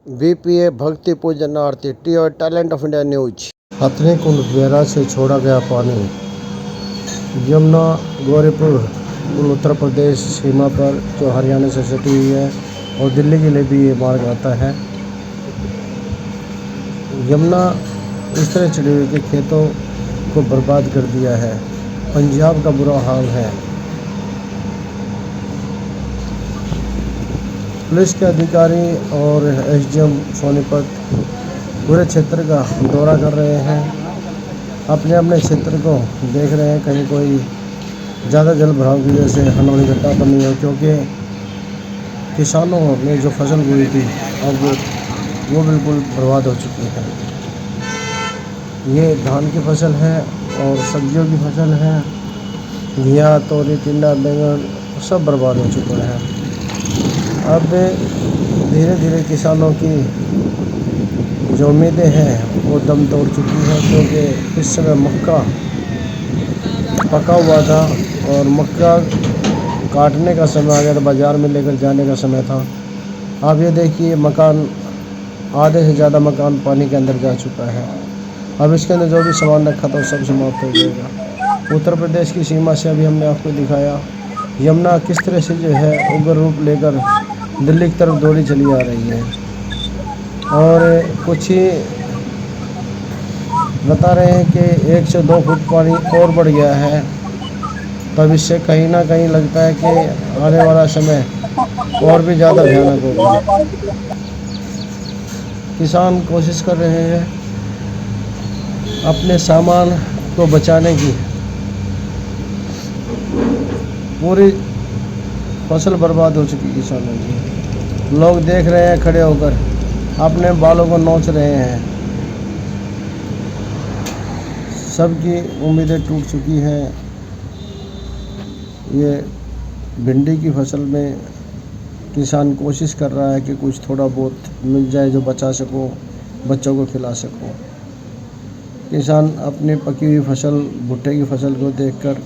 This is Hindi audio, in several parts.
VPA भक्ति पूजनार्थी टी और talent of India news. Hathnikund barrage से छोड़ा गया पानी यमुना गौरीपुर पुल उत्तर प्रदेश सीमा पर जो हरियाणा से सटी हुई है और दिल्ली के लिए भी ये मार्ग आता है। यमुना इस तरह चढ़ी हुई कि खेतों को बर्बाद कर दिया है। पंजाब का बुरा हाल है। पुलिस के अधिकारी और SDM सोनीपत पूरे क्षेत्र का दौरा कर रहे हैं, अपने अपने क्षेत्र को देख रहे हैं कहीं कोई ज़्यादा जल भराव की वजह से अनहोनी घटना तो नहीं हो, क्योंकि किसानों ने जो फसल बोई थी अब वो बिल्कुल बर्बाद हो चुकी है। ये धान की फसल है और सब्जियों की फसल है। घिया, तोरी, टिंडा, बैंगन सब बर्बाद हो चुके हैं। अब धीरे धीरे किसानों की जो उम्मीदें हैं वो दम तोड़ चुकी हैं, क्योंकि इस समय मक्का पका हुआ था और मक्का काटने का समय आ गया था, बाज़ार में लेकर जाने का समय था। अब ये देखिए मकान, आधे से ज़्यादा मकान पानी के अंदर जा चुका है। अब इसके अंदर जो भी सामान रखा था वो सब समाप्त हो जाएगा। उत्तर प्रदेश की सीमा से अभी हमने आपको दिखाया यमुना किस तरह से जो है उग्र रूप लेकर दिल्ली की तरफ दौड़ी चली आ रही है। और कुछ ही बता रहे हैं कि 1 से 2 फुट पानी और बढ़ गया है। तब इससे कहीं ना कहीं लगता है कि आने वाला समय और भी ज़्यादा भयानक होगा। किसान कोशिश कर रहे हैं अपने सामान को बचाने की। पूरी फसल बर्बाद हो चुकी किसानों की। लोग देख रहे हैं खड़े होकर, अपने बालों को नोच रहे हैं। सबकी उम्मीदें टूट चुकी हैं। ये भिंडी की फसल में किसान कोशिश कर रहा है कि कुछ थोड़ा बहुत मिल जाए जो बचा सको, बच्चों को खिला सको। किसान अपनी पकी हुई फसल, भुट्टे की फसल को देखकर,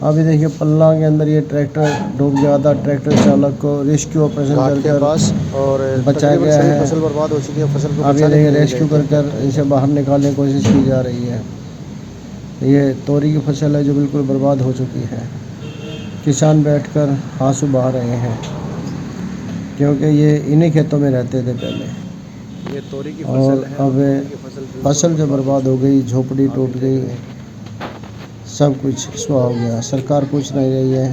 अभी देखिए पल्ला के अंदर ये ट्रैक्टर डूब गया था। ट्रैक्टर चालक को रेस्क्यू ऑपरेशन कर पास और बचाया गया है। फसल बर्बाद हो चुकी है। फसल को अब ये देखिए रेस्क्यू कर इसे बाहर निकालने की कोशिश की जा रही है। ये तोरी की फसल है जो बिल्कुल बर्बाद हो चुकी है। किसान बैठकर आंसू बहा रहे हैं, क्योंकि ये इन्हीं खेतों में रहते थे पहले। ये तोरी की और अब फसल जो बर्बाद हो गई, झोपड़ी टूट गई, सब कुछ स्वाह हो गया। सरकार कुछ नहीं रही है।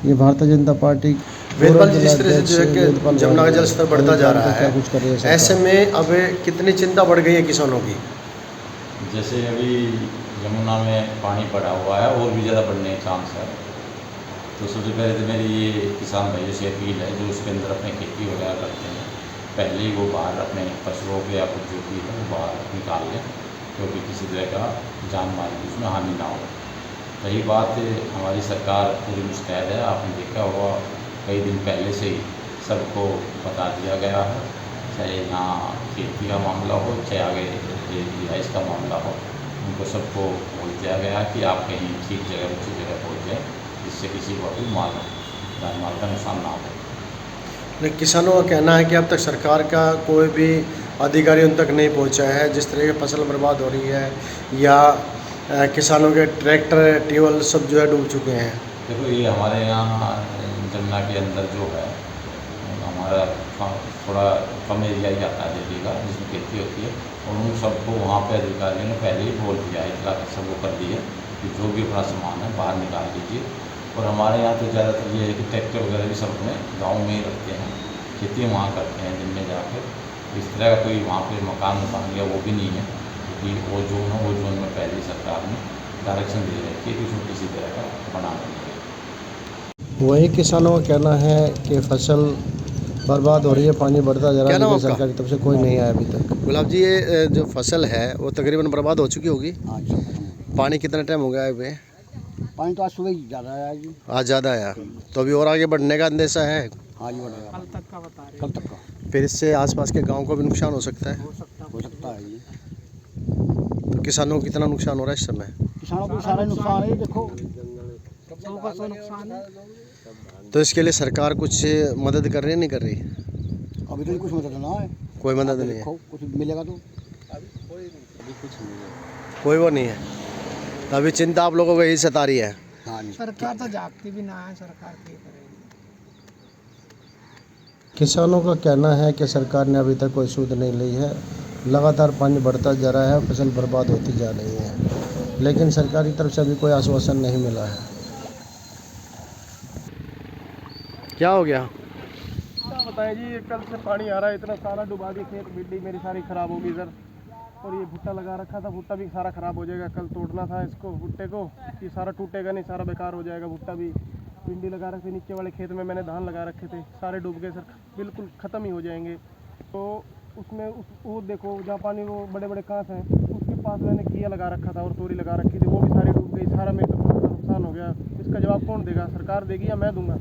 ये भारतीय जनता पार्टी वेदपाल जी, जिस तरह से जो है कि जमुना का जल स्तर बढ़ता जा रहा है, कुछ कर रही है ऐसे में अब कितनी चिंता बढ़ गई है किसानों की। जैसे अभी यमुना में पानी पड़ा हुआ है और भी ज़्यादा बढ़ने के चांस है। तो सबसे पहले तो मेरी ये किसान भाइयों से अपील है जो उसके अंदर अपने खेती वगैरह करते हैं, पहले ही वो बाहर अपने पशुओं के या कुछ जो भी है वो बाहर निकाल लें, क्योंकि किसी तरह का जान माल की उसमें हानि ना हो। रही बात हमारी सरकार पूरी मुस्तैद है। आपने देखा होगा कई दिन पहले से ही सबको बता दिया गया है, चाहे यहाँ खेती का मामला हो चाहे आगे रिहाइश का मामला हो, उनको सबको बोल दिया गया है कि आप कहीं ठीक जगह उचित जगह पहुँच जाए, जिससे किसी को भी जान माल का नुकसान ना हो। लेकिन किसानों का कहना है कि अब तक सरकार का कोई भी अधिकारी उन तक नहीं पहुंचा है। जिस तरह की फसल बर्बाद हो रही है या किसानों के ट्रैक्टर, ट्यूबवेल सब जो है डूब चुके हैं। देखो ये हमारे यहाँ जमुना के अंदर जो है हमारा थोड़ा कम एरिया ही आता है दिल्ली का, जिसमें खेती होती है, और उन सबको वहाँ पे अधिकारियों ने पहले ही बोल दिया है, इतना सबको कर दिया कि जो भी अपना सामान है बाहर निकाल लीजिए। और हमारे यहाँ तो ज़्यादातर ये है कि ट्रैक्टर वगैरह भी सब अपने गाँव में ही रखते हैं, खेती वहाँ करते हैं दिन में जाकर। इस तरह का कोई वहाँ पे मकान बन गया वो भी नहीं है, क्योंकि वो जोन है वो जोन में पहले ही सरकार ने डायरेक्शन दे रखी है कि उसमें किसी तरह का बना नहीं है। वही किसानों का कहना है कि फसल बर्बाद हो रही है, पानी बढ़ता जा रहा है, लेकिन सरकार की तरफ से कोई नहीं आया अभी तक। गुलाब जी, ये जो फसल है वो तकरीबन बर्बाद हो चुकी होगी। पानी कितना टाइम हो गया है? पानी तो आज सुबह ही ज़्यादा आया जी। आज ज़्यादा आया तो अभी और आगे बढ़ने का अंदेशा है। हाँ जी, बढ़ेगा। कल तक का बता रहे हैं। कल तक का। फिर इससे आसपास के गांव को भी नुकसान हो सकता है। हो सकता है जी। तो किसानों को कितना नुकसान हो रहा है इस समय? किसानों को सारा नुकसान है, देखो। तो इसके लिए सरकार कुछ मदद कर रही है नहीं कर रही? अभी तो कुछ मदद ना है, कोई मदद नहीं है, देखो कुछ मिलेगा तो। कोई वो नहीं है। तो अभी चिंता आप लोगों को यही सता रही है। हाँ जी। सरकार तो जागती भी ना है, सरकार क्या करेगी। किसानों का कहना है कि सरकार ने अभी तक कोई सूद नहीं ली है, लगातार पानी बढ़ता जा रहा है, फसल बर्बाद होती जा रही है, लेकिन सरकार की तरफ से अभी कोई आश्वासन नहीं मिला है। क्या हो गया? क्या बताएं जी, कल से पानी आ रहा है, इतना सारा डुबा दी, खेत भिंडी मेरी सारी ख़राब होगी सर। और ये भुट्टा लगा रखा था, भुट्टा भी सारा ख़राब हो जाएगा। कल तोड़ना था इसको भुट्टे को, ये सारा टूटेगा नहीं, सारा बेकार हो जाएगा भुट्टा भी। भिंडी लगा रखी नीचे वाले खेत में, मैंने धान लगा रखे थे, सारे डूब गए सर, बिल्कुल ख़त्म ही हो जाएंगे। तो उसमें वो देखो जहाँ पानी वो बड़े बड़े कांस हैं, उसके पास मैंने घिया लगा रखा था और तोरी लगा रखी थी, वो भी सारी डूब गई। सारा मेरे को नुकसान हो गया। इसका जवाब कौन देगा? सरकार देगी या मैं दूंगा?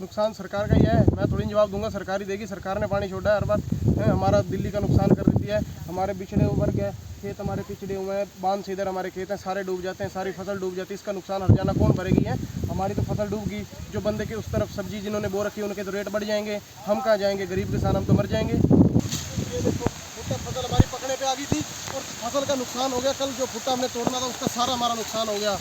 नुकसान सरकार का ही है, मैं थोड़ी जवाब दूंगा, सरकार ही देगी। सरकार ने पानी छोड़ा है हर बार है, हमारा दिल्ली का नुकसान कर देती है। हमारे पिछड़े वर्ग है, खेत हमारे पिछड़े हुए हैं, बांध से इधर हमारे खेत हैं, सारे डूब जाते हैं, सारी फसल डूब जाती है। इसका नुकसान हर्जाना कौन भरेगी है? हमारी तो फसल डूबगी, जो बंदे के उस तरफ सब्जी जिन्होंने बो रखी है उनके तो रेट बढ़ जाएंगे, हम कहाँ जाएंगे? गरीब किसान हम तो मर जाएंगे। ये देखो भुट्टा फसल हमारी पकड़ने पे आ गई थी और फसल का नुकसान हो गया। कल जो भुट्टा हमने तोड़ना था उसका सारा हमारा नुकसान हो गया।